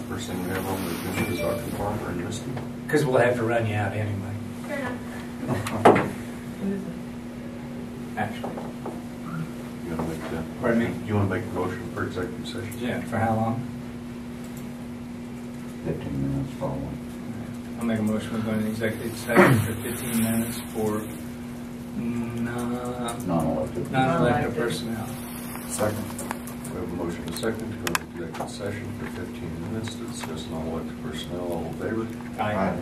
First thing we have on the agenda is Dr. Farmer and Misty. Because we'll have to run you out anyway. Actually. You want to make that? Pardon me? You want to make a motion for executive session? Yeah, for how long? 15 minutes following. I'll make a motion to go into executive session for 15 minutes for Non-elected. non-elected personnel. Second. We have a motion and a second to go into executive session for 15 minutes to discuss non-elected personnel. All in favor? Aye.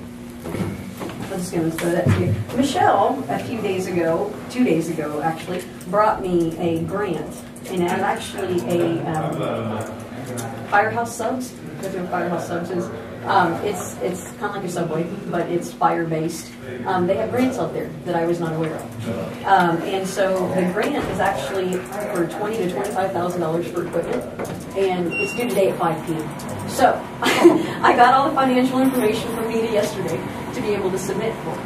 I'm just going to throw that to you. Michelle, a few days ago, 2 days ago actually, brought me a grant, and it's actually a Firehouse Subs. That's what Firehouse Subs is. It's kind of like a Subway, but it's fire-based. They have grants out there that I was not aware of. And so the grant is actually for $20,000 to $25,000 for equipment, and it's due today at 5 p.m. So I got all the financial information from Nita yesterday to be able to submit for.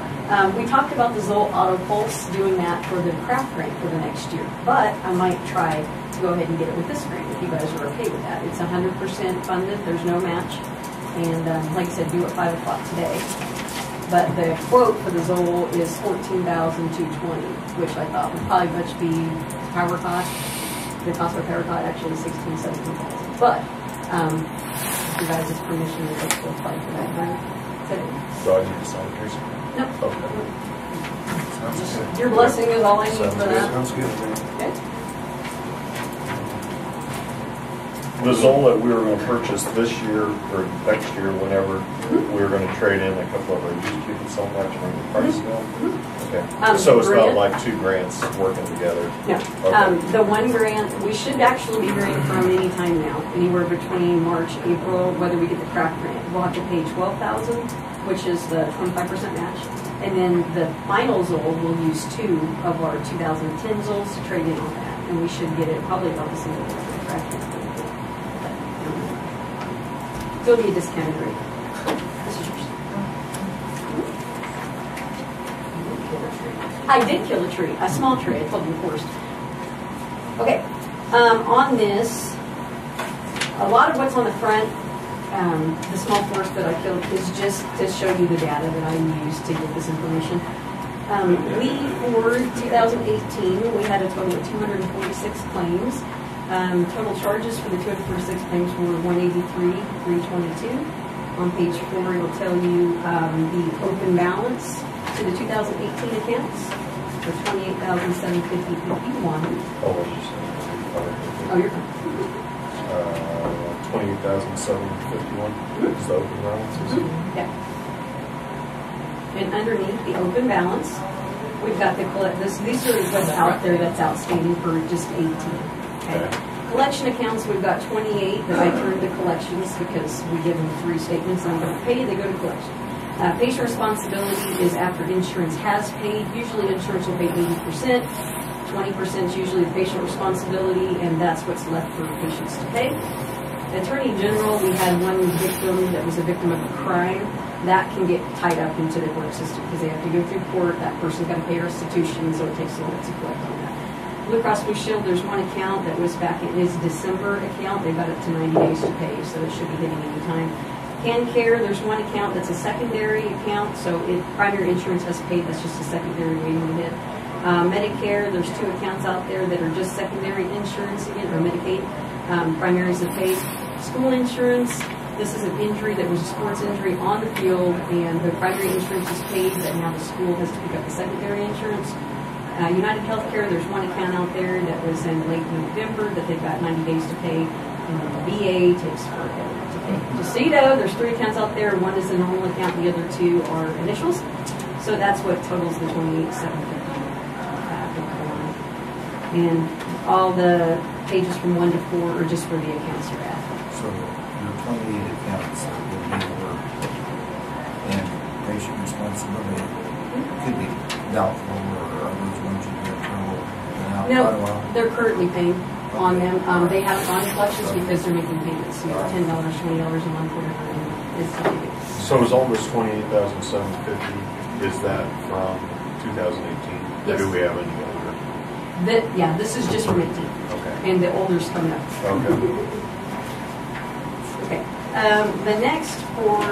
We talked about the Zoll Auto Pulse doing that for the craft grant for the next year, but I might try to go ahead and get it with this grant if you guys are okay with that. It's 100% funded, there's no match, and like I said, due at 5 o'clock today. But the quote for the Zoll is $14,220, which I thought would probably much be power cost. The cost of power cost actually $16,000, $17,000. But you guys' permission to go apply for that grant today. Do I need to sign it, Teresa? No. Okay. Sounds good. Your blessing is all I need Sounds for good. that. Sounds good. Okay. The Zoll that we were going to purchase this year or next year, whenever we were going to trade in a couple of our used units on that to bring the price down. Okay. So it's not like two grants working together. No. Okay. The one grant, we should actually be grant from any time now, anywhere between March, April, whether we get the craft grant. We'll have to pay $12,000, which is the 25% match. And then the final Zoll, we'll use 2 of our 2010 Zolls to trade in on that. And we should get it probably about the same as the craft grant. So it'll be a discounted rate. This is yours. I did kill a tree, a small tree. I told you first. Okay. On this, a lot of what's on the front, the small forest that I killed, is just to show you the data that I used to get this information. For 2018, we had a total of 246 claims. Total charges for the 246 claims were $183,322. On page 4, it will tell you the open balance to the 2018 accounts for $28,750.51. Oh, what did you say? Oh, you're fine. 28,751 is the open balance. Yeah. And underneath the open balance, we've got the these are what's out there that's outstanding for just 18. Okay. Collection accounts, we've got 28 that I turned to collections because we give them 3 statements and I'm going to pay, they go to collection. Patient responsibility is after insurance has paid. Usually insurance will pay 80%. 20% is usually the patient responsibility, and that's what's left for patients to pay. Attorney General, we had one victim that was a victim of a crime. That can get tied up into the court system because they have to go through court. That person's got to pay restitution, so it takes a while to collect on that. Blue Cross Blue Shield, there's one account that was back in his December account. They got up to 90 days to pay, so it should be hitting any time. CanCare, there's one account that's a secondary account, so if primary insurance has paid, that's just a secondary waiting to hit. Medicare, there's 2 accounts out there that are just secondary insurance again, or Medicaid. Primaries have paid. School insurance, this is an injury that was a sports injury on the field, and the primary insurance is paid, but now the school has to pick up the secondary insurance. United Healthcare, there's one account out there that was in late November that they've got 90 days to pay, and then the VA takes forever to pay. Just so you know, there's 3 accounts out there. One is a normal account, the other 2 are initials. So that's what totals the $28,750. And all the pages from 1 to 4 are just where the accounts are at. So your 28 accounts that will be worked and patient responsibility could be doubtful, or are those ones you get trouble out quite a No, while? they're currently paying on them. They haven't gone to collections because they're making payments, $10, $20 a month, whatever it is. So is all this 28,750? Is that from 2018? Yes. Or do we have any older? Yeah, this is just from 18. Okay. And the older's coming up. Okay. Okay. The next four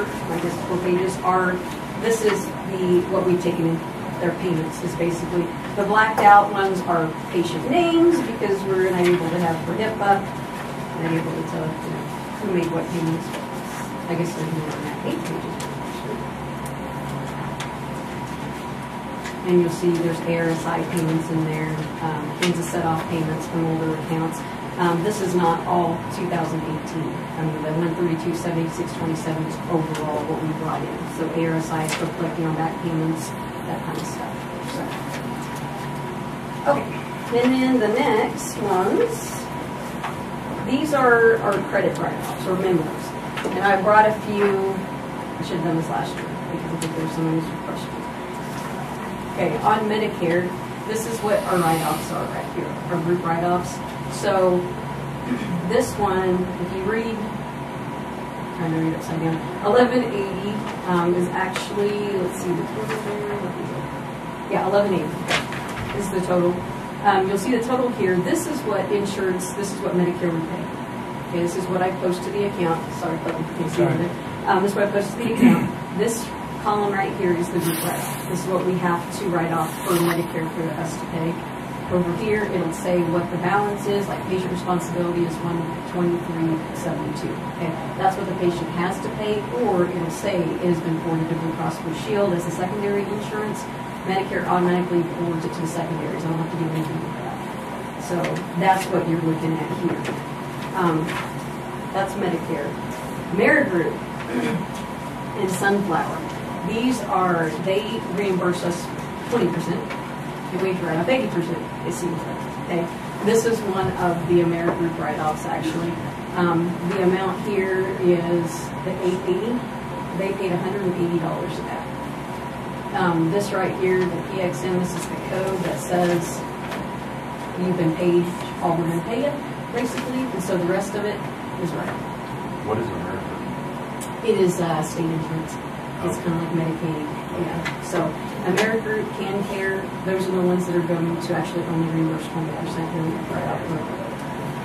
pages are, this is what we've taken in their payments is basically, the blacked out ones are patient names because we're not able to have for HIPAA, not able to tell, who made what payments. I guess there's more than that, 8 pages. And you'll see there's ARSI payments in there, Kansas set-off payments from older accounts. This is not all 2018. I mean, the 132.76.27 is overall what we brought in. So ARSI is still collecting on back payments, that kind of stuff. So, okay, and then the next ones, these are our credit write-offs or memos. And I brought a few, I should have done this last year because I think there's some unusual questions. Okay, on Medicare, this is what our write-offs are right here, our group write-offs. So this one, if you read, I'm trying to read upside down, 1180 is actually, let's see, the total there, yeah, 1180 is the total. You'll see the total here. This is what insurance, this is what Medicare would pay. Okay, this is what I post to the account. Sorry, but you can't see it. This is what I post to the account. This column right here is the group write-off. This is what we have to write off for Medicare for us to pay. Over here, it'll say what the balance is, like patient responsibility is $123.72. Okay, that's what the patient has to pay, or it'll say it has been forwarded to Blue Cross Blue Shield as a secondary insurance. Medicare automatically forwards it to the secondaries. I don't have to do anything with that. So that's what you're looking at here. That's Medicare. Amerigroup and Sunflower. These are, they reimburse us 20%. The wage write-off, 80%, it seems like. Okay, this is one of the Amerigroup write-offs actually. The amount here is the $880. They paid $180 of that. This right here, the PXN, this is the code that says you've been paid, all we're going to pay you, basically, and so the rest of it is right. What is Amerigroup? It is state insurance. It's kind of like Medicaid. Yeah. So Amerigroup, CanCare, those are the ones that are going to actually only reimburse 20% during the write-off.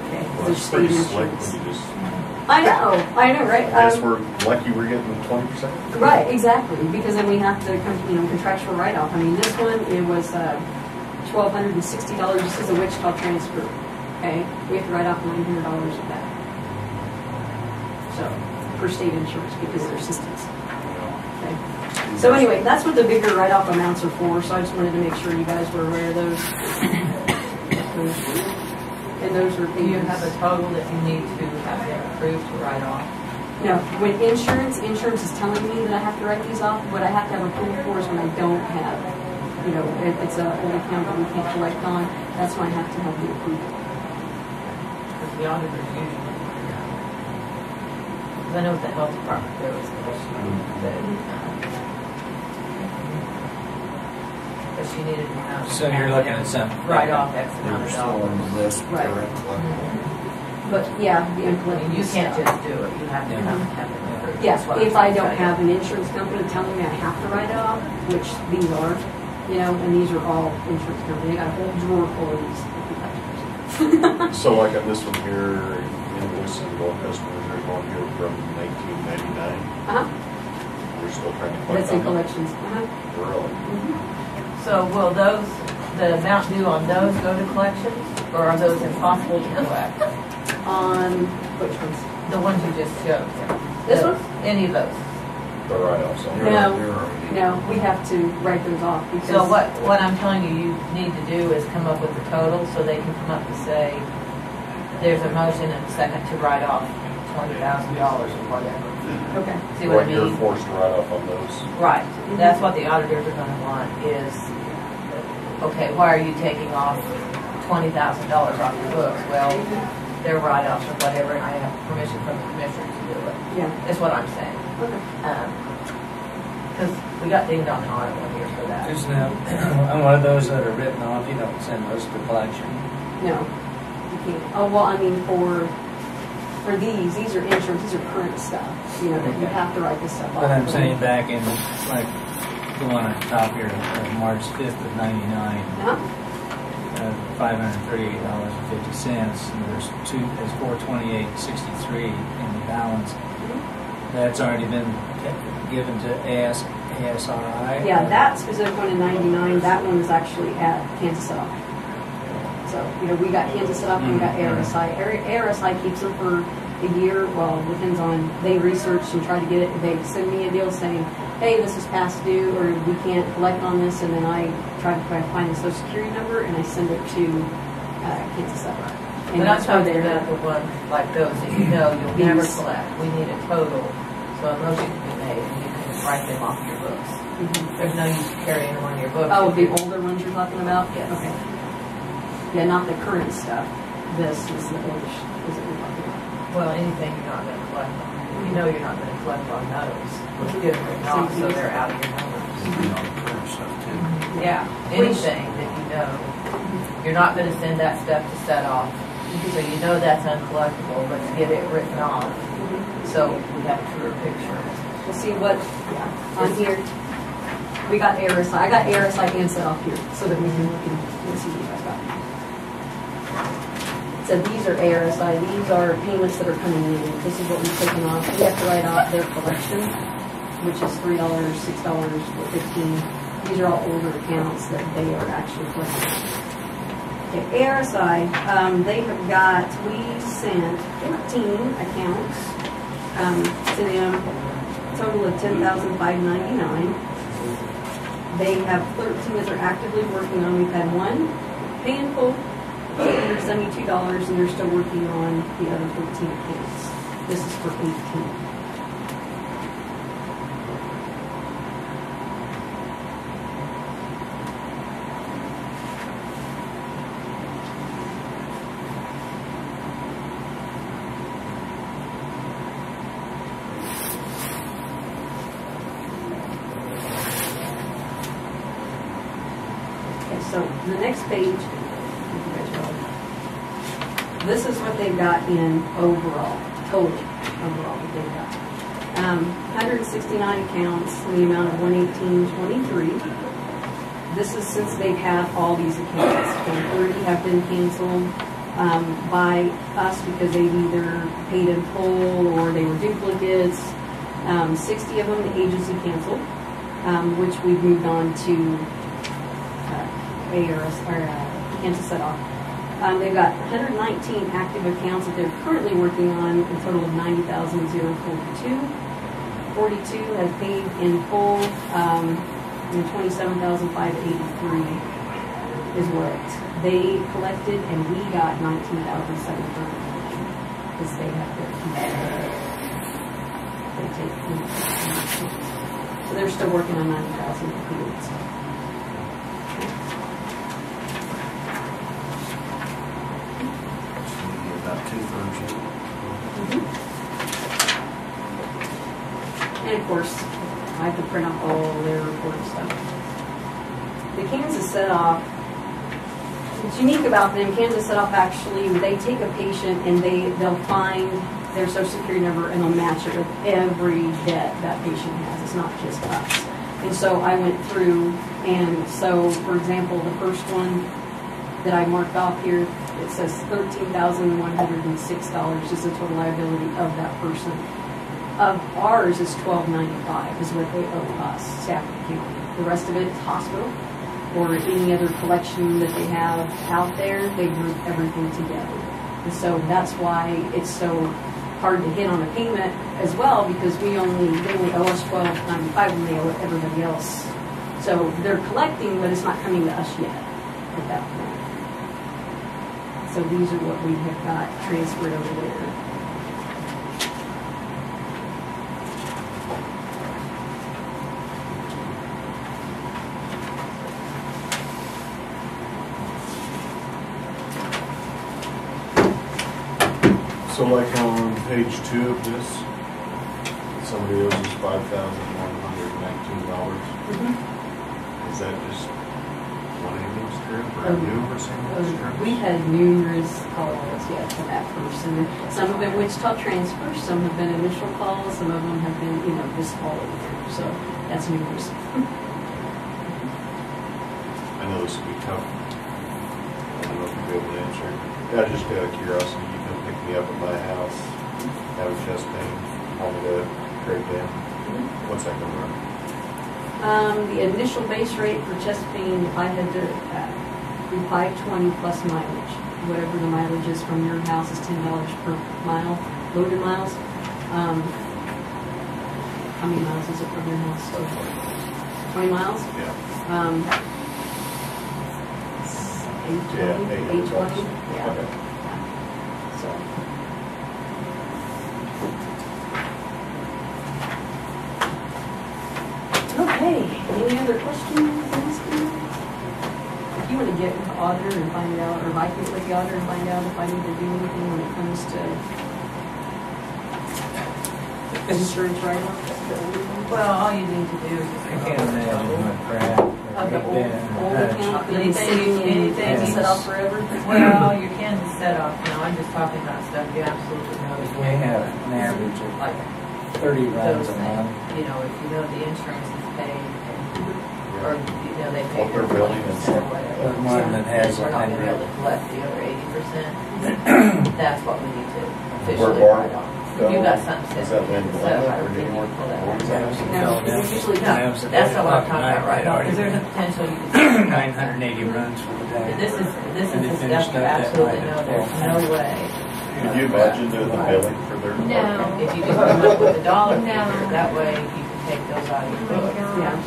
Okay. Well, There's it's state pretty slick insurance. when you just, I know, right? I guess we're lucky we're getting 20%. Right, exactly, because then we have to come, contractual write-off. I mean, this one, it was $1,260 just as a Wichita transfer. Okay, we have to write off $900 of that. So, for state insurance, because of their systems. Okay. So anyway, that's what the bigger write-off amounts are for, so I just wanted to make sure you guys were aware of those. And those are Do you have a total that you need to have them approved to write off? No, when insurance is telling me that I have to write these off, what I have to have approval for is when I don't have, if it's an old account that we can't collect on, that's when I have to have the approval. Because the auditors usually. Because I know with the health department, there was an issue that she needed to have. So you're looking at some. Write off X They amount were of still on dollars. the list. Right. They're collecting. But yeah, the I mean, implementing you can't stuff. just do it, you have to come and have it approved. Yes, That's what I'm if I trying to don't tell you. have an insurance company telling me I have to write it off, which these are, and these are all insurance companies. They got a whole drawer full of these. So like on this one here, invoices of all customers are going here from 1999. Uh-huh. We're still trying to collect That's in on them. collections. Uh-huh. Really? So will the amount due on those go to collections, or are those impossible to collect? On which ones? The ones you just showed. This one? Any of those? The write-offs on They're- there. No. they're already- No, we have to write those off because. So what I'm telling you need to do is come up with the total, so they can come up and say, there's a motion and a second to write off $20,000 or whatever. Okay. See what I What you're mean? forced to write off on those. Right, that's what the auditors are gonna want is, okay, why are you taking off $20,000 off your books? Well, they're write-offs or whatever, and I have permission from the commissioner to do it. Yeah. That's what I'm saying. Okay. Because we got dinged on the audit one year for that. There's no, on one of those that are written off, you don't send those to collection. No, you can't. Oh, well, I mean, for these are insurance, these are current stuff, that you have to write this stuff off. But I'm saying back in, like, the one at the top here, March 5th of '99, Uh-huh. $538.50, and there's $428.63 in the balance. That's already been given to ASRI? Yeah, that specific one in 99, that one was actually at Kansas Set Off. So, we got Kansas Set Off and we got ARSI. ARSI keeps them for a year. Well, depends on, they research and try to get it. They send me a deal saying, hey, this is past due, or we can't collect on this, and then I try to find the social security number and I send it to Kansas Set Off. And But I'm that's how talking they're, about the ones like those that you'll never These. collect. We need a total, so a motion can be made and you can write them off your books. Mhm. There's no use carrying them on your books. Oh, the older ones you're talking about? Yes. Okay. Yeah, not the current stuff. This is the oldish, is what we're talking about. Well, anything you're not gonna collect on. You know you're not gonna collect on those. Let's get them written off so they're out of your numbers. You know, current stuff too. Yeah, anything that you know, you're not gonna send that stuff to Set Off. So you know that's uncollectible, let's get it written off, so we have a truer picture. We'll see what, on here. We got ARSI. I got ARSI and Set Off here so that we can look and see what you guys got. So these are ARSI. These are payments that are coming in. This is what we've taken off. We have to write off their collection, which is $3, $6, or $15. These are all older accounts that they are actually collecting. Okay, ARSI, they have got, we sent 14 accounts to them, total of $10,599. They have 13 that they're actively working on. We've had one pay in full, $872, and they're still working on the other 14 accounts. This is for 18. So the next page, this is what they've got in overall, total overall that they've got. 169 accounts in the amount of $118.23. This is since they've had all these accounts. 30 have been canceled by us because they've either paid in full or they were duplicates. 60 of them the agency canceled, which we've moved on to Kansas Set Off. They've got 119 active accounts that they're currently working on, a total of $90,042. 42 have paid in full, and $27,583 is what they collected, and we got $19,700 because they have their so they're still working on $90,000 payments. About 2/3. And of course, I have to print out all their report stuff. The Kansas Set Off, what's unique about them, Kansas Set Off actually, they take a patient and they'll find their social security number and they'll match it with every debt that patient has. It's not just us. And so I went through, and so, for example, the first one that I marked off here, it says $13,106 is the total liability of that person. Of ours is $1,295 is what they owe us, Stafford County. The rest of it is hospital or any other collection that they have out there. They group everything together, and so that's why it's so hard to hit on a payment as well, because they only owe us $1,295 and they owe everybody else. So they're collecting, but it's not coming to us yet at that point. So these are what we have got transferred over there. So like on page 2 of this, somebody owes us $5,119. Is that just one ambulance trip or numerous ambulance trips? We had numerous calls, yeah, for that person. Some have been Wichita transfers, some have been initial calls, some of them have been, just all over. So that's numerous. I know this would be tough. I don't know if you'll be able to answer. Yeah, just out of curiosity, you come pick me up at my house, have a chest pain, want me to Great Dan. What's that gonna run? The initial base rate for Chesapeake, if I had to, be 520 plus mileage. Whatever the mileage is from your house is $10 per mile, loaded miles. How many miles is it from your house to 20 miles? Yeah. 820, 820, yeah. Okay. So. Okay, any other questions? If you want to get with the auditor and find out, or if I get with the auditor and find out if I need to do anything when it comes to insurance write-off. Well, all you need to do is just. I can't imagine what crap. Of the old account, anything set off forever? Well, you can set up, I'm just talking about stuff you absolutely know that you We have an average of like 30 runs those a things. month. If you know the insurance is paid, or, they pay What they're billing and or stuff. whatever. But one that has We're not gonna be 100. able to collect the other 80%. That's what we need to Where officially Barb write off. If you got something Is set, that Lynn set Glenn up, or I do you think work you pull that for out. No, it's usually No, not. that's not what I'm talking about right now, because there's a potential you could. 980 runs for the day. This is And the they stuff finished you up that absolutely night know, at there's 12. no way. Could you imagine doing the billing for their department? If you just come up with a dollar No. figure, that way you can take those out of your books. Yeah.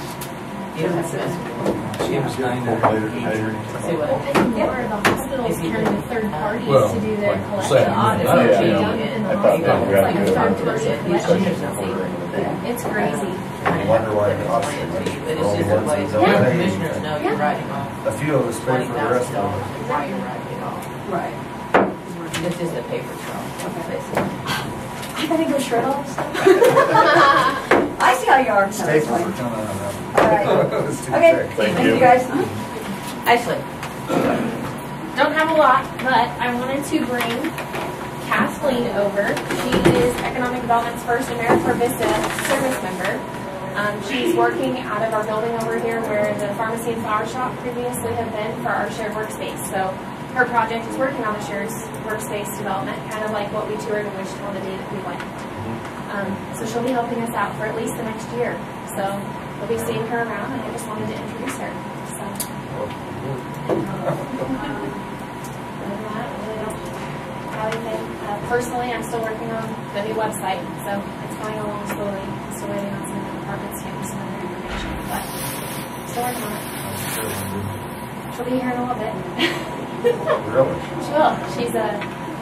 You don't have to mess with She was it. 980. See what Well, I think more of the hospitals If you turn did- to third parties Well, to do their like collection. second Audits Oh, are yeah. being done in I the thought that hospital. we It's had like to do a third it. party It's collection. just It's crazy. I wonder why the costs are But much. it's just a way, so Yeah. the commissioners know you're writing off A few of us pay for the rest of $20,000 it. and why you're writing it off. Right. It's just a paper trail, basically. I gotta go shred all this stuff. I see how you are. No, it's Staples fine. are coming out. All right. It's too Okay, thick. Thank thank you you. guys. Actually, Don't have a lot, but I wanted to bring Kathleen over. She is Economic Development's first AmeriCorps Vista service member. She's working out of our building over here where the pharmacy and flower shop previously have been for our shared workspace. So her project is working on the shared workspace development, kind of like what we toured in Wichita the day that we went. So she'll be helping us out for at least the next year. So we'll be seeing her around, and I just wanted to introduce her. So. Other than that, I really don't have anything. Personally, I'm still working on the new website, so it's going along slowly. I'm still waiting on some of the departments to give me some other information, but still working on it. She'll be here in a little bit. Really? She will. She's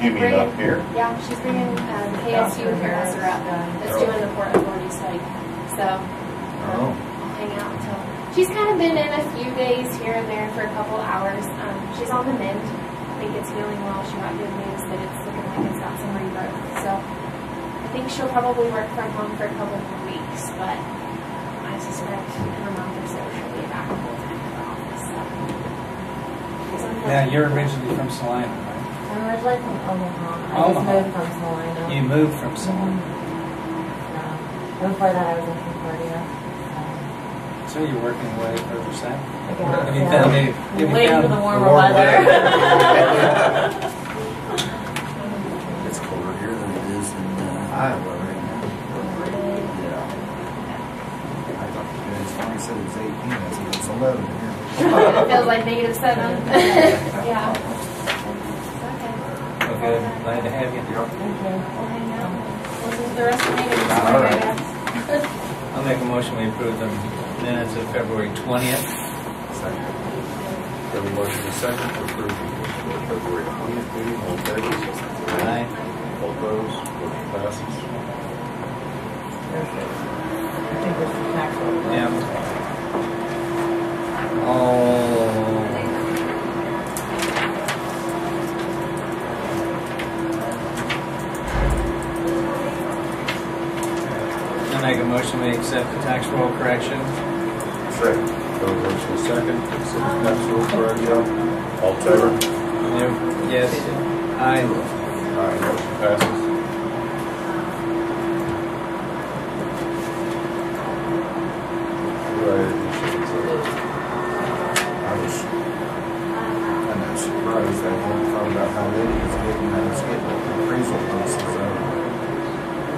You mean up here? yeah, she's bringing the KSU hairdresser up that's doing the Port Authority study. So Oh. I'll hang out until. She's kind of been in a few days here and there for a couple hours. She's on the mend. I think it's healing well. She got good news that it's looking like it's got some regrowth. So I think she'll probably work from home for a couple more weeks, but I suspect in a month or so she'll be back full time in the office. So. Now, you're originally from Salina, right? I'm originally from Omaha. I Omaha. just moved from Salina. You moved from Salina. Before that, I was in Concordia. So you're working way further south. Yeah. Have you found any? Have you Waiting found for the warmer warm weather. It's colder here than it is in Iowa right now. Yeah. I thought the guy said it was 18. I said it's 11 here. It feels like -7. Yeah. Okay. Okay, glad to have you. We'll hang out. This is the rest of the meeting this All morning, I right. guess. I'll make a motion we approve the minutes of February 20th. Second. We have a motion and a second to approve the February 20th meeting. All in favor? Aye. All opposed? Motion passes. I think there's some tax roll. Yeah. Oh. I make a motion we accept the tax roll correction. Second. We have a motion and a second to accept the tax roll correction. All in favor? Yes. Aye. Aye. Motion passes. Right. I was kind of surprised. I hadn't thought about how late it was getting. I was getting appraisal notices out of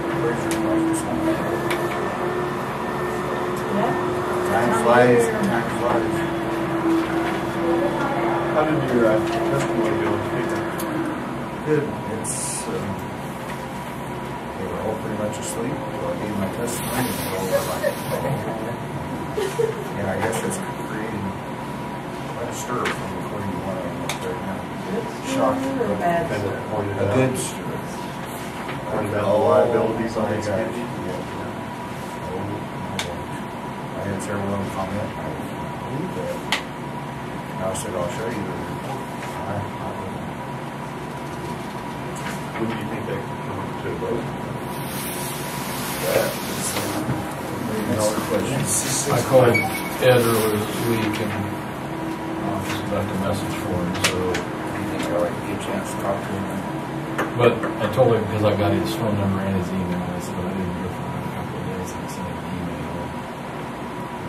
the appraiser's office. Time flies. How did your testimony go? Good. It's, they were all pretty much asleep. So I gave my testimony. And they all were like, oh. And I guess it's creating quite a stir from according to one of them up there now. Shocking. Or bad? And it pointed A out, good stir. pointed out the liabilities on these guys. kids. I had several of them comment. I was, believe that. And I said, I'll show you. When do you think they could come to a vote? That's another question. I called Ed earlier this week and just left a message for him, so. Do you think I'll get a chance to talk to him? But I told him, because I got his phone number and his email, I said, I didn't hear from him in a couple of days, and I sent him an email.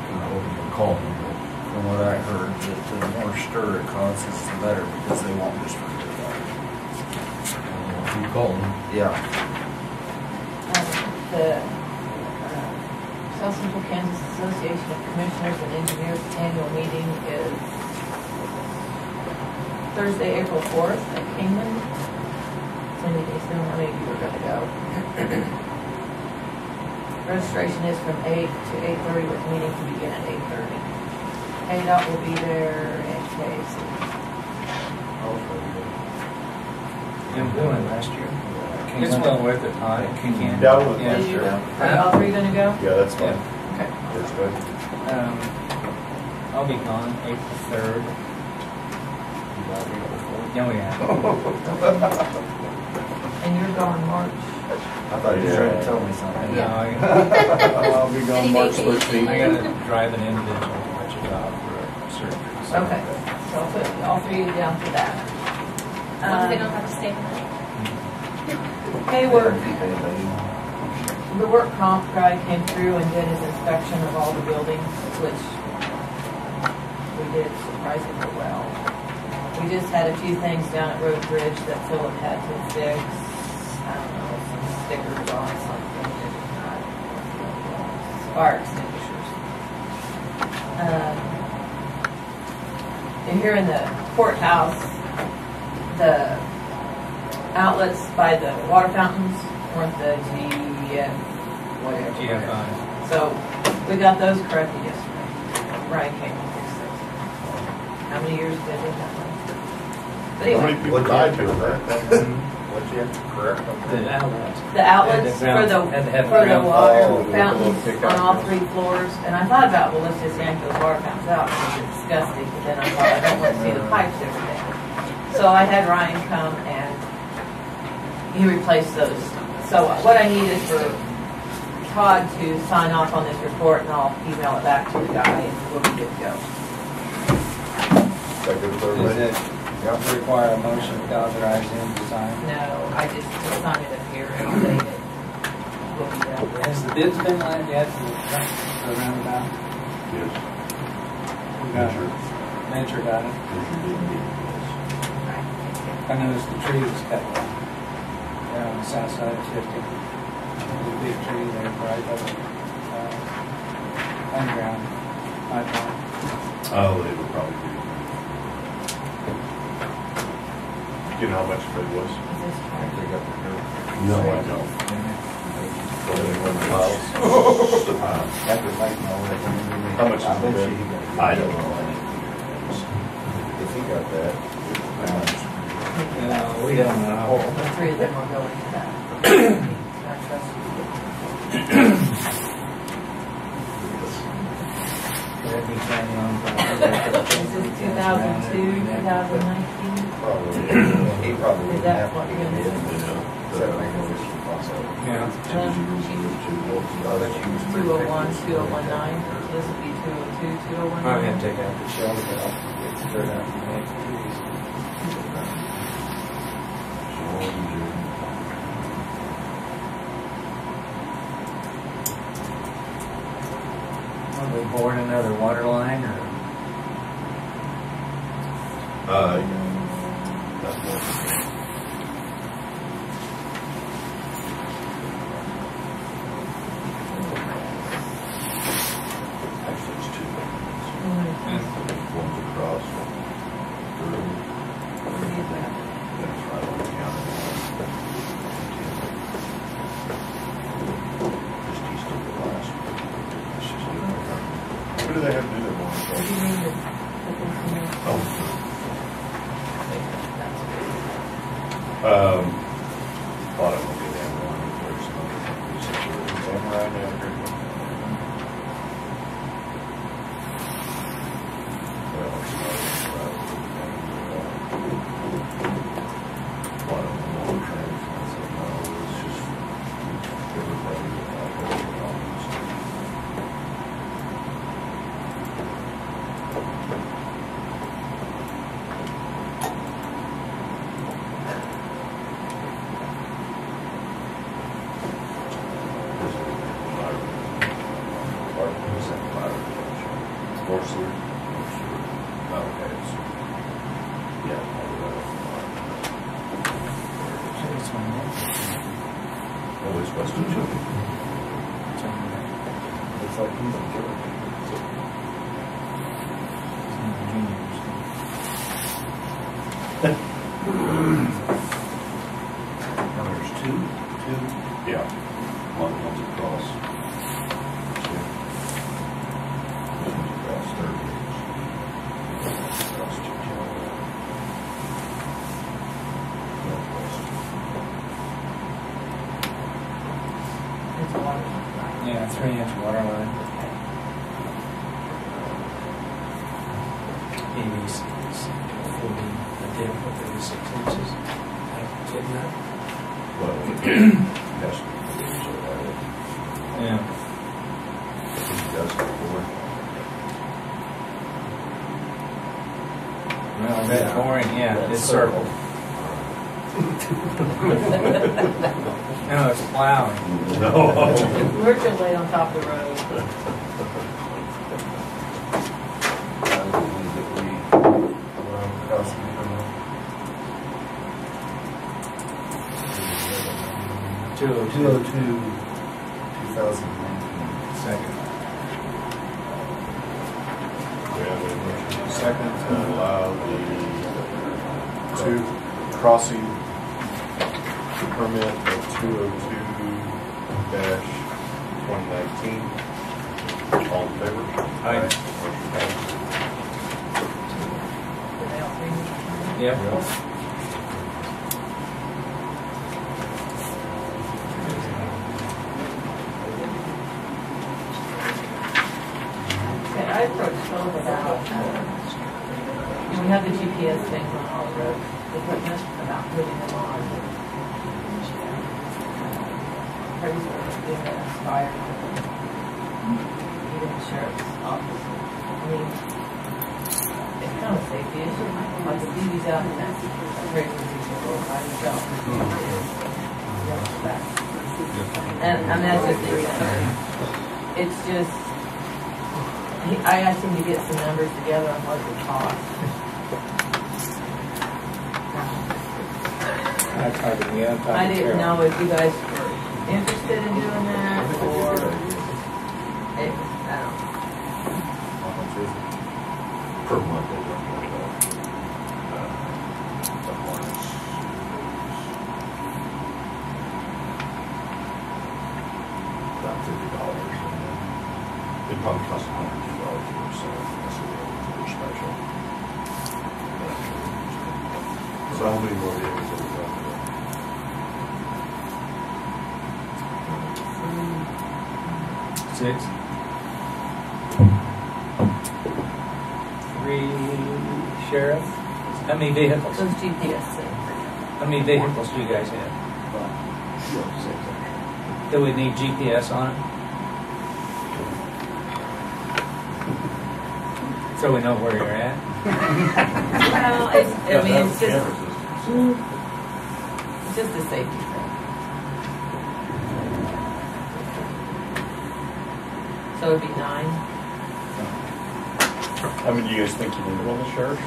And I hope you can call him, but From what I heard, that the more stir it causes, the better, because they won't just forget about it. I don't know if you call him. Yeah. The South Central Kansas Association of Commissioners and Engineers annual meeting is Thursday, April 4th at Kingman. Cindy, they still how many of you are going to go? Registration is from 8 to 8:30 with meeting to begin at 8:30. KDOT will be there and KAC. You went last year. This one with it, huh? Ken. Yeah, I went Yeah. last Did you year. go? Are y'all three going to go? Yeah, that's fine. Okay. That's good. I'll be gone April 3rd. Oh, yeah. And you're going March. I thought you were trying to tell me something. No, I'll be gone March 13th. I gotta drive an individual to Wichita for a surgery. So Okay, so I'll put all three of you down for that. As long as they don't have to stay the night. Hayward, the work comp guy came through and did his inspection of all the buildings, which we did surprisingly well. We just had a few things down at Road Bridge that Philip had to fix. I don't know, some stickers on something, fire extinguishers. And here in the courthouse, the outlets by the water fountains weren't the GF, whatever. GFI. So we got those corrected yesterday. Ryan came and fixed those. How many years did they have? But How many anyway, people died doing that? What'd you have to correct them? The outlets. the outlets Had for to have the ground water Oh, the fountains little on all pickup. 3 floors. And I thought about, well, let's just yank those water fountains out because it's disgusting. But then I thought, I don't want to see the pipes every day. So I had Ryan come and he replaced those. So what I need is for Todd to sign off on this report and I'll email it back to the guy and we'll be good to go. Is that good for Does everybody? it require a motion to authorize him to sign? No, I just sign it up here and date it. We'll be done. Has the bids been let yet for the roundabout? Yes. We got it. Venture got it. I noticed the tree was cut down. There on the south side of 50. There's a big tree there right over underground pipeline. Oh, they would probably be. Do you know how much it was? Is this part? They got the dirt. No, I don't. That was like, no, that one really- How much is I bet the you bid? he got- I don't know. If he got that, how much? No, we don't know. The 3 of them are going to that. I trust you. That'd be planning on. Is this 2002, 2019? Probably. He probably Is didn't that have what to you're get gonna it. do? Except like it was also. Yeah. Oh, that she was 201, 2019. So this would be 202, 2019. Probably have to take out the shelter out, get the dirt out from the trees. Are we boring another water line or? That's more. Actually, it's 2. Who do they have to do their morning What do show? you mean to put this in there? Oh, Thought it would be that one. There's some other companies that do it. Samurai down here. Well, there's some others that do it. A lot of them won't train. I said, no, it's just everybody out there. It's on there. Always Western Children. It's on there. It's like he's a killer. It's in the juniors. Now there's two. Yeah. one's across. One's across third base. Across Chichilla. Northwest. It's a water line. Yeah, 3-inch water line. Maybe 6, 40, a dip of 36 inches. Did that? Well, yes, so Yeah. he does it for Well, that boring, yeah, it's circle. No, it's plowing. No. We're just laid on top of the road. Two oh two, 2019. Second. We have a motion and a second to allow the two crossing permit of 202-2019. All in favor? Aye. Motion passes. Did they all three? Yep. Okay, I approached Philip about, we have the GPS things on all the roads, equipment, about putting them on. Pretty sure it's being expired. Even the sheriff's office. I mean, it's kind of a safety issue, like if you use out in that, very easy to go by yourself. And that's just the reason. It's just, I asked him to get some numbers together on what it would cost. I talked to you. I didn't know if you guys were interested in doing that, or if, I don't know. How much is it? Per month, they don't know the harness. About $50. It probably costs $150 or so. That's a special. So how many more vehicles have we got today? Six. 3 sheriff. How many vehicles? Those GPS things. How many vehicles do you guys have? Do we need GPS on it? So we know where you're at? Well, it's just, it's just a safety thing. So it'd be 9. How many do you guys think you need on the sheriff?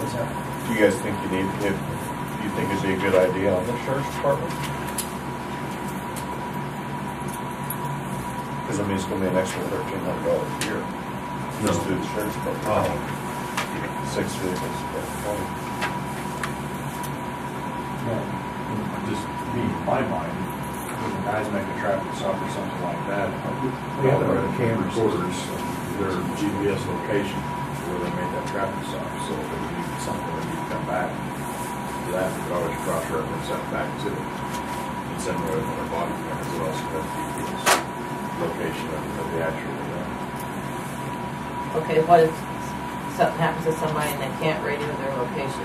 What's that? Do you guys think you need, if you think is a good idea on the sheriff's department? Because I mean, it's gonna be an extra $1,300 a year. Just through the sheriff's department. 6 vehicles, about 20. Just me, in my mind, guys make a traffic stop or something like that. We have our camera recorders, their GPS location where they made that traffic stop, so if they need something, they need to come back to that, we could always cross-reference that back to it. And send it on their body cameras, it also has GPS location of the actual event. Okay, what if something happens to somebody and they can't radio their location?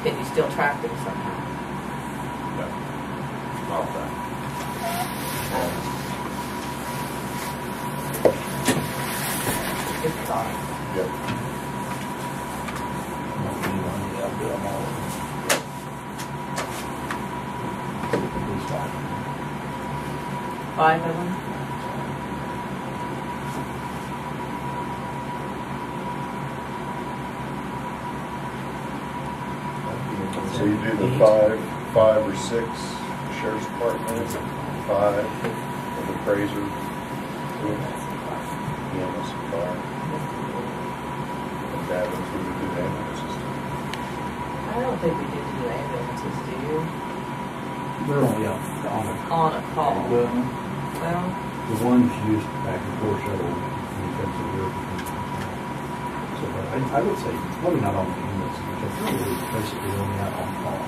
Can you still track them somehow? No, not that. Good thought. Yep. Five of them? So you do the five or six sheriff's department, five of the appraiser, EMS and fire. And that was who we do the ambulances to. I don't think we did do ambulances, do you? They're only on On a call. Well, Well, the ones used back and forth shuttle when it comes to work. So I would say probably not on the ambulance because they're really basically only out on call.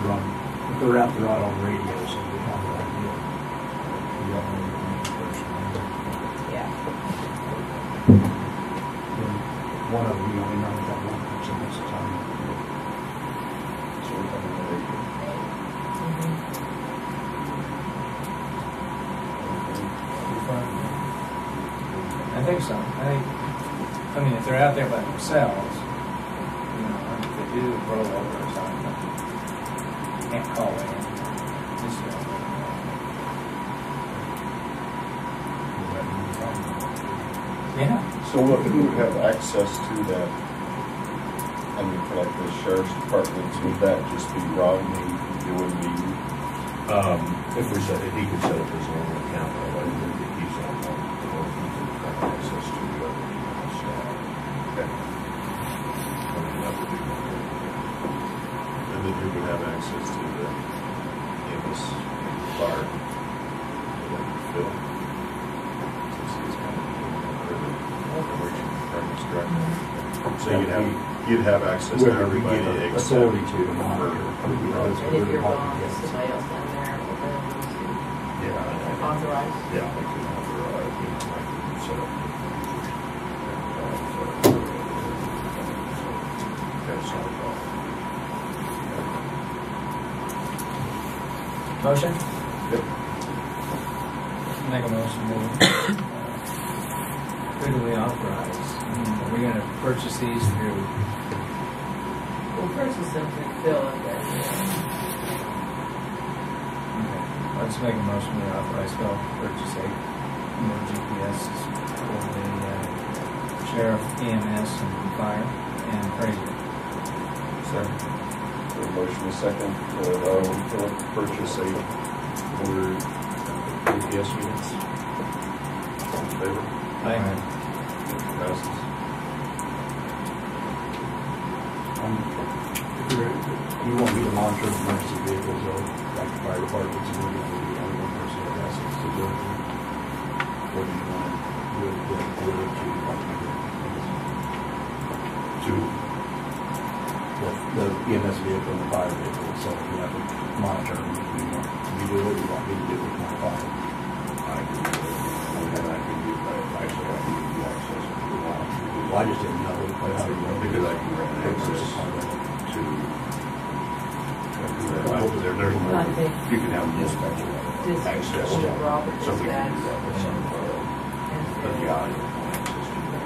If they're out, they're out on radio, so we have no idea. We don't know the main person. yeah. Then one of them, you only know that one person most of the time. So we're talking about radio. I think so. I mean, if they're out there by themselves, you know, if they do roll over or something, can't call in. Just, yeah. So what, who would have access to that? I mean, for like the sheriff's departments, would that just be Rodney? It wouldn't be you? If he could set up his own account, that way he's on one, or he could have access to the other staff. Okay. I mean, that would be one way. And then you would have access to the EMS fire, like Phil, since he's kind of emerging premise director. So you'd have access to everybody except authority to monitor. And if you're gone, there's somebody else down there with them Yeah, authorized. yeah, I could authorize, you know, I could set up. That's not a problem. Motion? Yep. Make a motion. Who do we authorize? Are we going to purchase these through? We'll purchase them through Phil and then, Okay, let's make a motion to authorize Phil to purchase 8 more GPS for the sheriff, EMS, and fire, and appraiser. Second. So motion is second, to purchase 8 more GPS units. All in favor? Aye. Passes. You want me to monitor emergency vehicles, though, like the fire departments, and we're going to be the only one person that has access to do it? Or do you want to do it to the EMS vehicle and the fire vehicle, so if you have to monitor them, you want me to do it, you want me to do it with my fire? I can do it, and I can do, actually, I can give you access if you want. Well, I just didn't know how to run Because I can grant access to, there's more, I think you can have dispatch this access is to, Robert something can do dispatch. that with some, but the audio access to that.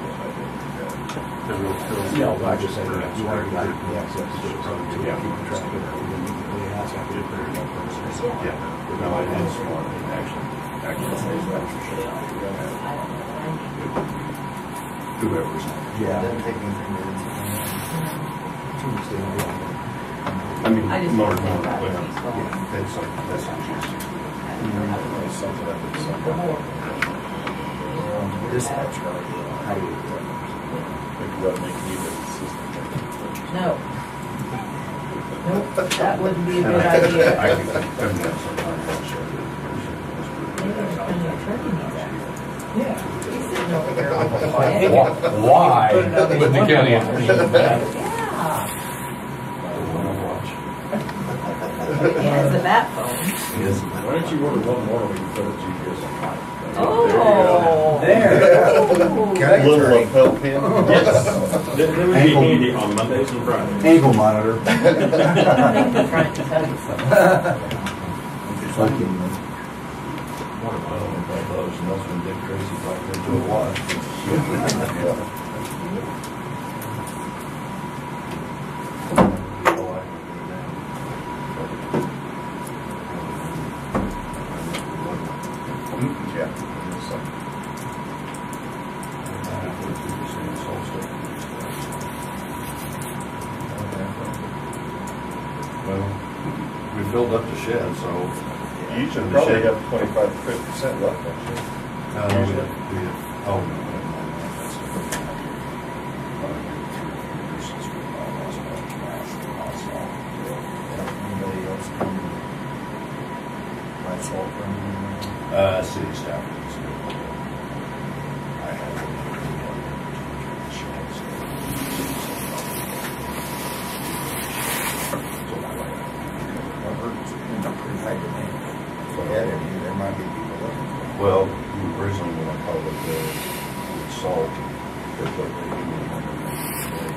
Yeah, well, I just said, you want to have the access to it, so to keep track of it, and then has to be pretty much. Yeah, no, it is smart, actually says that for sure. Whoever's on it. Yeah. I mean, I just more, don't think that but, was useful. yeah, that's not just. It's something that it's something. Dispatch, how do you? Think we gotta make you the system. No. Nope, that wouldn't be a good idea. I can come down sometime, I'll show you. Yeah. He's sitting over here all quiet. Why Put it on these would the one county watch. attorney do that? Yeah. He has the bat phone. Why don't you order one more, we can put a GPS on mine. Oh. There. County Little attorney. lapel pin. Yes. Then would be handy on Mondays and Fridays. Ankle monitor. I think he's trying to tell you something. Fucking, One of my own bad loves, and that's when Dick Tracy's like into a watch. Yeah. Well, we filled up the shed, so. You should probably have 25 to 50% left, don't you? Oh, no. anybody else come buy salt from you? City staff. I have. I've heard it's been pretty high demand. So yeah, there might be people looking for it. Well, originally when I called it the salt, there's like they give me $100 a day.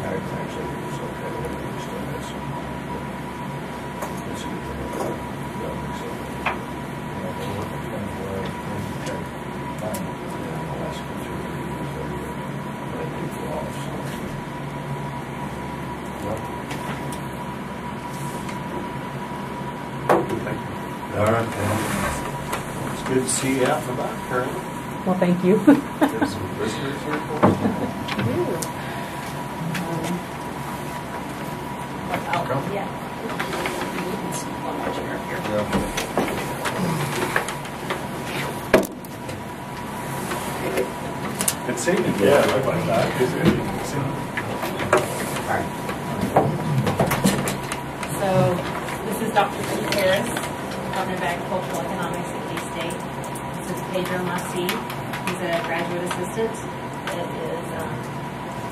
Actually, it's okay. It's still has some. It's a good thing. So, Yeah, they're working 24 hours a day to check. Fine. yeah, the last 2 or 3 years, they do off. So. All right, then. It's good to see you out and about, Carol. Well, thank you. There's some visitors here for us. Yeah. One more chair up here. Good seeing you. Yeah, look like that. Good seeing you. So this is Dr. Keith Harris, Department of Agricultural Economics at K-State. This is Pedro Masi. He's a graduate assistant that is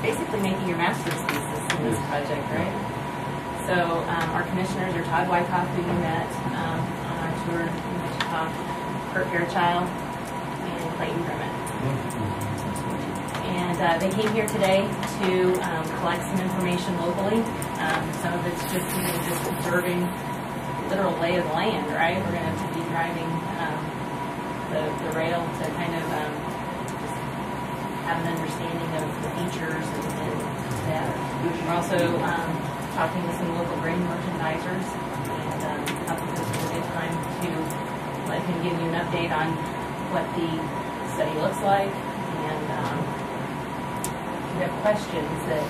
basically making your master's thesis in this project, right? So our commissioners are Todd Wyckoff, who you met on our tour in Wichita, Kurt Fairchild, and Clayton Grimmett. And they came here today to collect some information locally. Some of it's just observing literal lay of the land, right? We're going to be driving the rail to kind of just have an understanding of the features and that. We're also talking to some local grain merchandisers, and I think this is a good time to let him give you an update on what the study looks like, and if you have questions that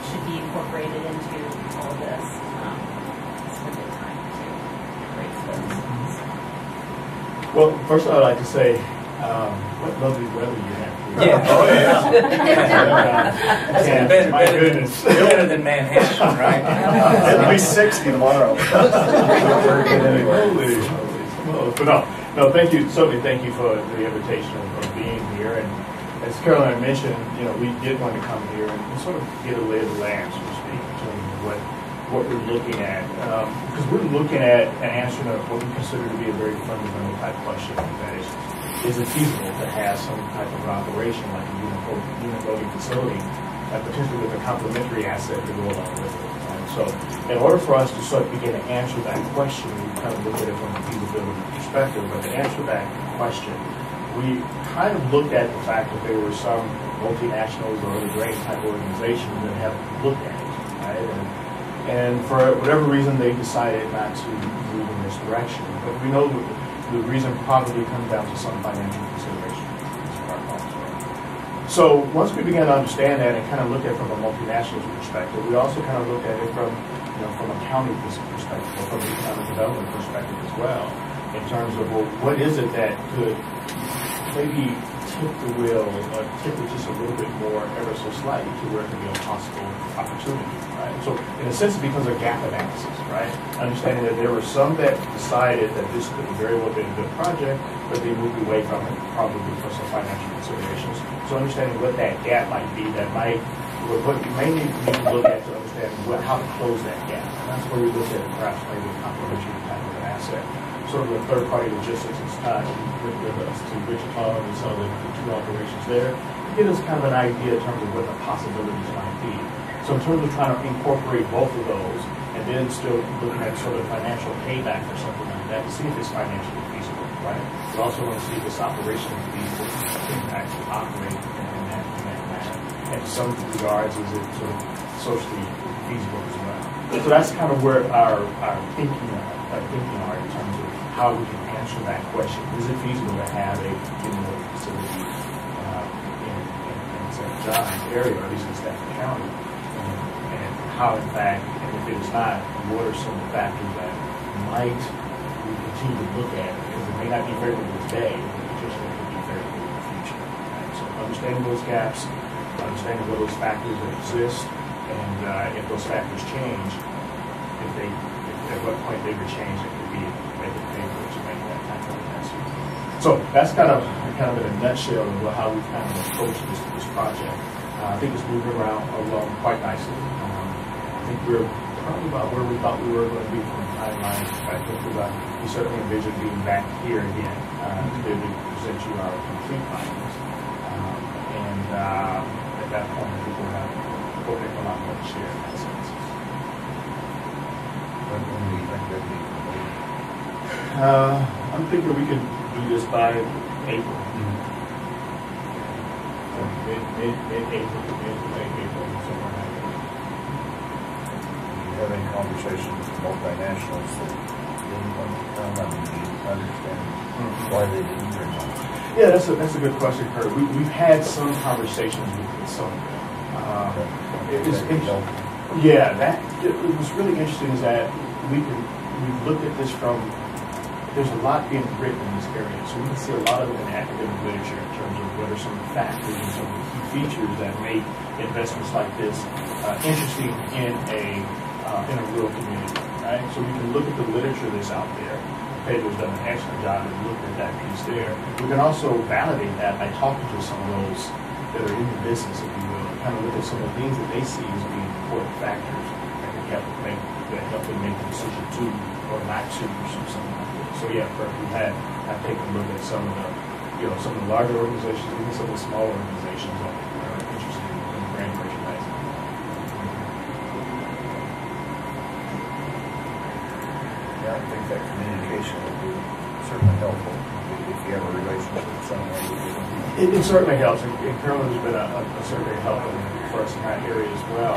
should be incorporated into all of this, it's a good time to raise those. Well, first I'd like to say, what lovely weather you have here. Yeah. Oh, yeah. That's And better, my better, goodness. better than Manhattan, right? It'll be 60 tomorrow. Holy smokes. But no, thank you, certainly thank you for the invitation of being here. And as Caroline mentioned, we did want to come here and sort of get a lay of the land, so to speak, in terms of what we're looking at. Because we're looking at an answer to what we consider to be a very fundamental type question, that is it feasible to have some type of an operation like a unit voting facility, potentially with a complementary asset to go along with it. And so in order for us to sort of begin to answer that question, we kind of look at it from a feasibility perspective, but to answer that question, we kind of looked at the fact that there were some multinationals or other grain type organizations that have looked at it, right? And for whatever reason, they decided not to move in this direction. But we know the reason probably comes down to some financial consideration. So once we began to understand that and kind of look at it from a multinational perspective, we also kind of look at it from a county perspective or from an economic development perspective as well, in terms of, well, what is it that could maybe tip the wheel or tip it just a little bit more ever so slightly to where it could be a possible opportunity, right? So in a sense, it becomes a gap analysis, right? Understanding that there were some that decided that this could very well be a good project, but they moved away from it, probably for some financial considerations. So understanding what that gap might be, what you may need to look at to understand how to close that gap. And that's where we look at perhaps maybe a complementary type of an asset. Sort of a third-party logistics is tied with us to Wichita and some of the two operations there. Give us kind of an idea in terms of what the possibilities might be. So in terms of trying to incorporate both of those, and then still looking at sort of financial payback for something like that to see if it's financially feasible, right? We also want to see if it's operationally feasible to actually operate in that manner. And in some regards, is it sort of socially feasible as well? So that's kind of where our thinking are in terms of how we can answer that question. Is it feasible to have a community facility in St. John's area, or at least in Stafford County? And how, in fact, and if it is not, what are some of the factors that might we continue to look at? Because it may not be favorable today, but potentially it could be favorable in the future. Right? So understanding those gaps, understanding what those factors that exist, and if those factors change, at what point they would change, it could be make it favorable to make that type of investment. So that's kind of in a nutshell of how we've kind of approached this project. I think it's moving along quite nicely. I think we're probably about where we thought we were going to be from a timeline perspective. We certainly envision being back here again to be able to present you our complete findings. And at that point, I think we'll have a lot more to share in that sense. When do you think that'd be complete? I'm thinking we can do this by April. Mid-April, mid-April, somewhere like that. Do you have any conversations with multinationals that didn't want to come? I mean, do you understand why they didn't or not? Yeah, that's a good question, Kurt. We've had some conversations with some. It was really interesting is that we've looked at this from. There's a lot being written in this area, so we can see a lot of it in academic literature in terms of what are some of the factors and some of the key features that make investments like this interesting in a rural community, right? So we can look at the literature that's out there. Pedro's done an excellent job of looking at that piece there. We can also validate that by talking to some of those that are in the business, if you will, and kind of look at some of the things that they see as being important factors that can help them make the decision to or not to pursue something like this. So yeah, I've taken a look at some of the larger organizations, even some of the smaller organizations that are interested in brand merchandising. Yeah, I think that communication would be certainly helpful if you have a relationship with someone. It certainly helps, and Carolyn has been a certainly helpful for us in that area as well.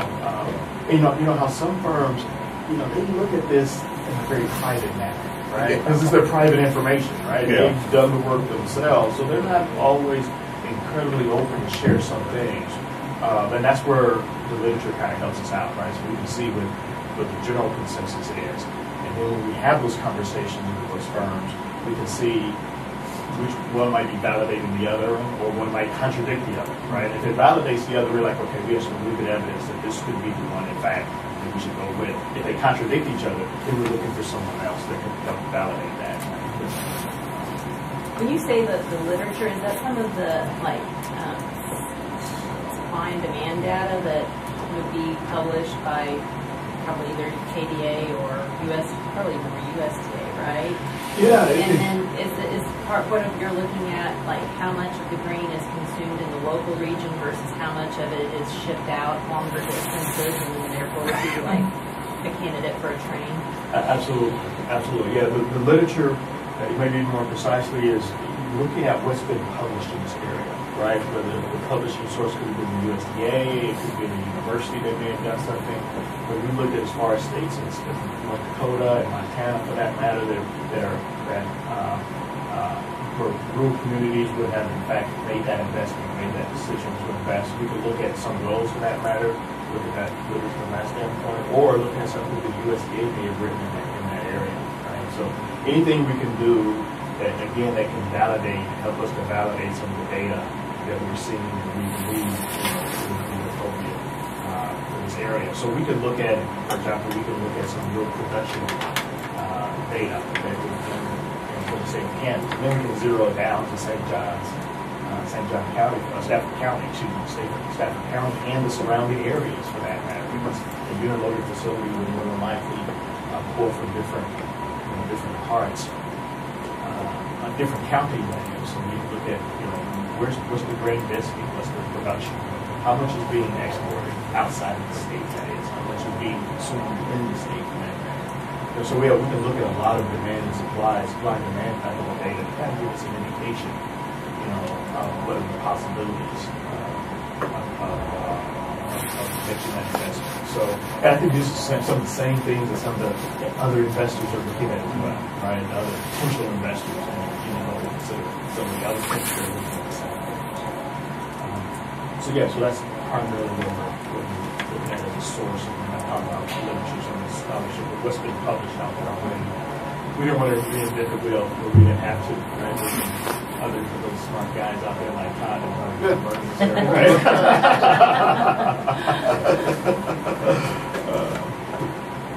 You know how some firms, they look at this in a very private manner, right? Because it's their private information, right? Yeah. They've done the work themselves, so they're not always incredibly open to share some things. And that's where the literature kind of helps us out, right? So we can see what the general consensus is. And then when we have those conversations with those firms, we can see which one might be validating the other, or one might contradict the other, right? If it validates the other, we're like, okay, we have some really good evidence that this could be the one, in fact, that we should go with. If they contradict each other, then we're looking for someone else that can help validate that. When you say that the literature, is that some of the supply and demand data that would be published by probably either KDA or probably even USDA, right? Yeah. And then is part what you're looking at, like how much of the grain is consumed in the local region versus how much of it is shipped out longer distances and therefore would be like a candidate for a train? Absolutely. Yeah, the literature, maybe more precisely, is looking at what's been published in this area, right? Whether the publishing source could have been the USDA, it could be the university that may have done something. But we looked at as far as states, it's North Dakota and Montana, for that matter, where rural communities would have in fact made that investment, made that decision to invest. We could look at some of those for that matter, look at that literature from that standpoint, or looking at something that the USDA may have written in that area, right? So anything we can do that can validate, help us to validate some of the data that we're seeing and we believe is appropriate. for this area. So we could look at, for example, we could look at some real production data that we can, for the sake of Kansas. Then we can zero it down to St. John County, Stafford County, Stafford County, and the surrounding areas for that matter. Because a unit loading facility would more than likely pull from different parts, different county values. So we look at, what's the grain density, what's the production, how much is being exported outside of the state, that is, how much is being consumed in the state for that matter. So we can look at a lot of demand and supply and demand type of data to kind of give us an indication, what are the possibilities of making that investment. So, and I think these are some of the same things that some of the other investors are looking at as well, right? Other potential investors, and some of the other things they're looking at. So that's primarily what we're looking at as a source, and we're not talking about literature and scholarship, but what's been published out there already. We don't want to reinvent the wheel where we didn't have to, right? Other those smart guys out there like Todd and Martin, right?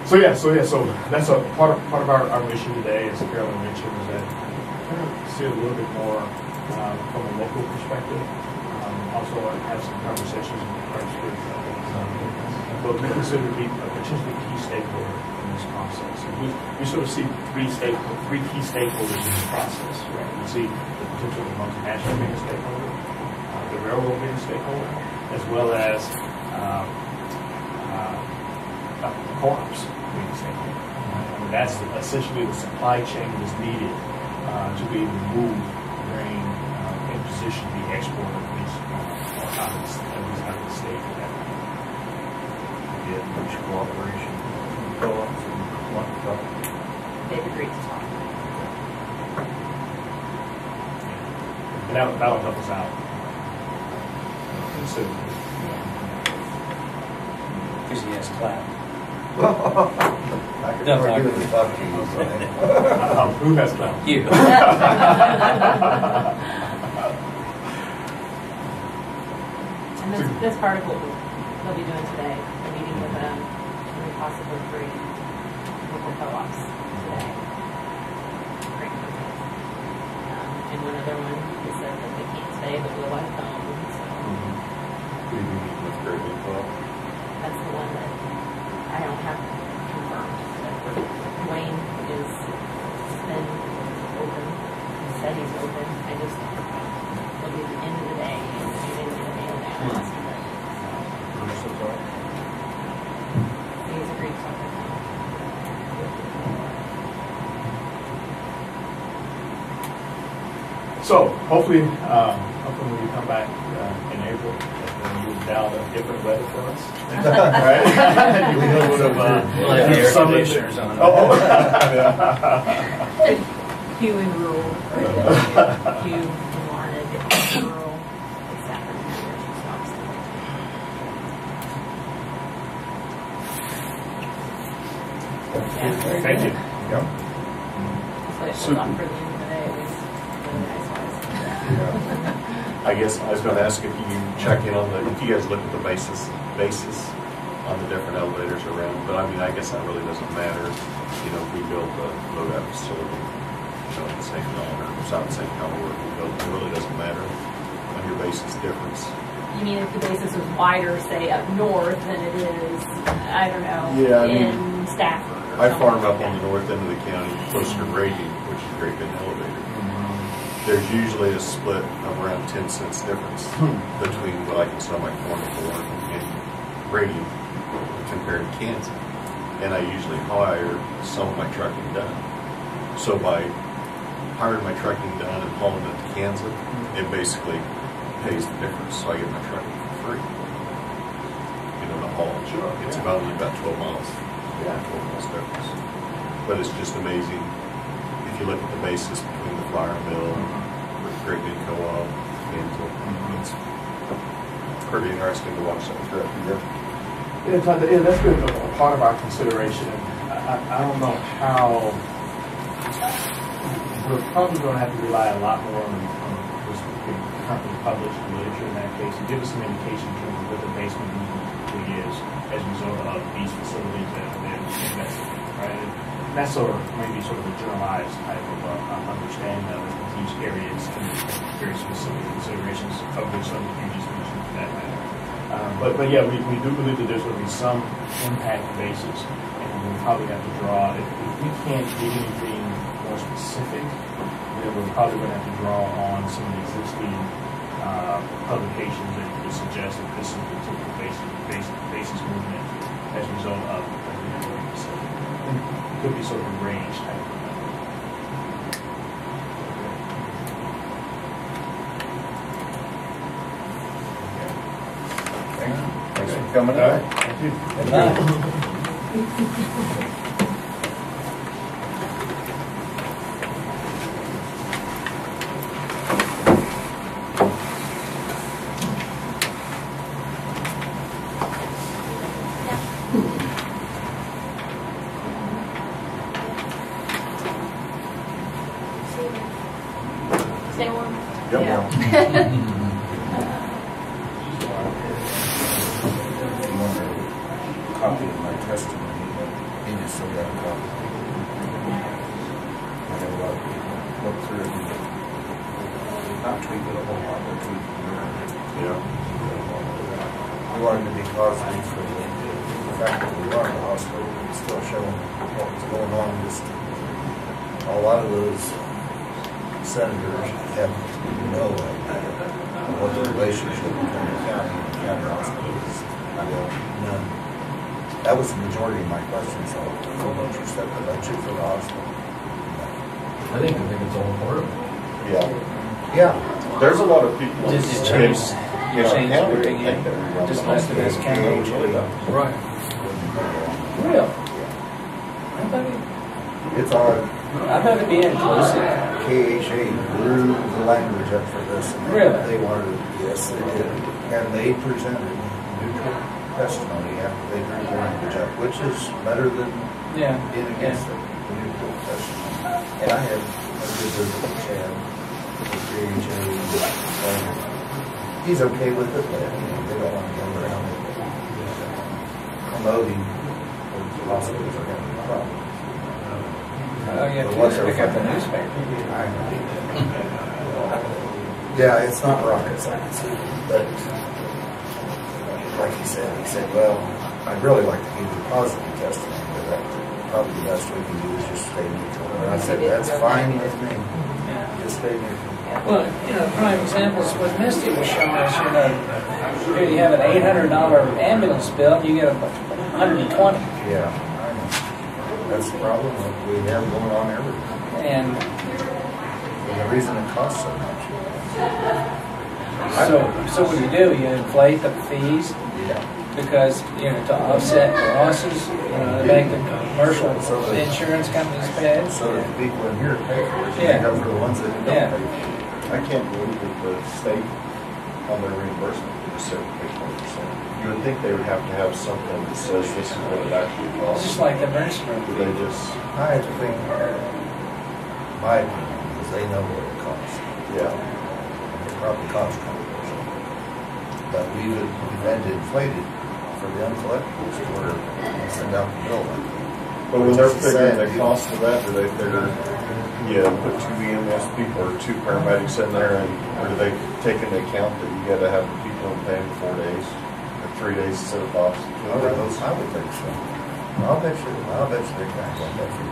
So that's a part of our mission today, as Carolyn mentioned, is that kind of see a little bit more from a local perspective. Also, have some conversations with what we consider to be a potentially key stakeholder in this process. And we sort of see three key stakeholders in this process. Right? We see the potential of the multinational being a stakeholder, the railroad being a stakeholder, as well as co-ops being a stakeholder. I mean, that's essentially the supply chain that's needed to be able to move grain in position to be exported at least out of the state. Get much cooperation from co-ops and what? They've agreed to talk. And that would help us out. Because he has clap. I could never do it talk to you. Who has that? You. And this part of what they'll be doing today, a meeting with possibly 3 local co-ops today. Great content. And one other one who said that they can't stay, but we'll let them. So We'll be meeting with Great Big Co-op. that's the one that I don't have confirmed. But Wayne is been open. He said he's open. I just it'll be the end of the day. And he didn't get a mail down last night. He's agreed to talk with me. So hopefully when you come back in April, you've dialed up different weather for us. Right? You would have air some conditioners on. Hugh and rural. Hugh and Larned, rural. Stafford University stops. Yeah. Thank you. So it was on for the end of the day. It was really nice wise. I guess I was going to ask if you check in on if you guys look at the basis on the different elevators around, but I mean, I guess that really doesn't matter. If we build a load-out facility, in St. John or South St. John, where we build, it really doesn't matter on your basis difference. You mean if the basis was wider, say up north, than it is, I don't know, Yeah, in Stafford? or I something farm like up on that. the north end of the county, closer to Radian, which is Great Bend Elevator. There's usually a split of around 10 cents difference between what I can sell my corn for and Radian compared to Kansas. And I usually hire some of my trucking done. So by hiring my trucking done and hauling it to Kansas, it basically pays the difference. So I get my trucking for free. To haul. Sure, It's yeah. about only about 12 miles. Yeah. 12 miles difference. But it's just amazing if you look at the basis between the flour mill, with Great Big Co-op, it's pretty interesting to watch that throughout the year. Yeah, that's been a part of our consideration. I don't know how. We're probably going to have to rely a lot more on this company published literature in that case and give us some indication in terms of what the basement needs to be is as a result of these facilities that they've invested in, right? And that's sort of maybe sort of a generalized type of understanding of it. Each area is very specific considerations of which some of you just mentioned for that matter. But yeah, we do believe that there's going to be some impact basis, and we'll probably have to draw, if we can't get anything more specific, then we're probably going to have to draw on some of the existing publications that would suggest that this is the typical basis movement as a result of the network facility. It could be sort of a range type of number. Thanks for coming out. Thank you. Good night. Stay warm. Yep. Yeah. If you want a copy of my testimony, he just still got a copy. I know a lot of people look through it and not tweak it a whole lot, but tweak it. Yeah. We wanted to be positive for the fact that we are in the hospital, and still showing what was going on. Just a lot of those senators have no idea what the relationship between the county and the county hospital is. None. That was the majority of my questions. So, how much you set the budget for the hospital? I think it's all part of it. Yeah. Yeah. There's a lot of people. Just to change, you know, change county everything think that we run just the listed as hospital. county. Really don't. Right. Real. I thought It's odd. it'd be inclusive. KHA drew the language up for this. And Really? They wanted it, yes, they did. And they presented neutral testimony after they drew the language up, which is better than Yeah. being against it, the neutral testimony. And I had a good visit with Chad, with KHA. He's okay with it, but they don't want to go around it. Promoting the hospitals are having a problem. Oh, yeah, But what's just pick our up the finding? newspaper. Yeah, it's not rocket science, but like he said, well, I'd really like to give you positive testimony, but that probably the best we can do is just stay neutral. And I said, that's fine with me, just stay neutral. Well, prime examples with Misty was showing us, here you have an $800 ambulance bill, and you get $120. Yeah, I know. That's the problem that we have going on everywhere. And And the reason it costs so much. so what do? You inflate the fees Yeah. because, to offset the losses, to make the commercial insurance companies pay. So that the people in here pay for it, Yeah. make up for the ones that don't Yeah. pay for it. I can't believe that the state, on their reimbursement, they just said pay 20%. You would think they would have to have something that says this is what it actually It's costs. just like the emergency room. But they just, I think, my opinion, is they know what it costs. yeah. It probably costs 20%. But we've had to inflate it for the uncollectibles to where we send out the bill. But when they're figuring the cost of that, do they figure, put 2 EMS people or 2 paramedics in there, or do they take into account that you gotta have the people in pain 4 days, or 3 days instead of off? I would think so. I'll bet you they're kind of that for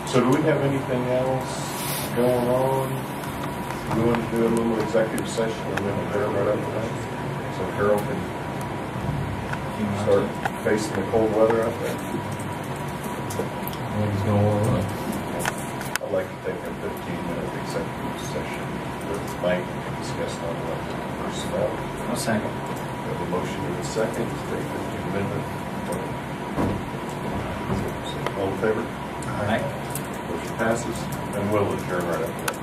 So do we have anything else going on? We want to do a little executive session and then we'll right after that. So Carol can start facing the cold weather out there. I think it's gonna warm up. I'd like to take a 15-minute executive session with Mike to discuss non-elected personnel. I'll second. We have a motion and a second to take 15-minute. All in favor? All right. Motion passes, and we'll adjourn right after that.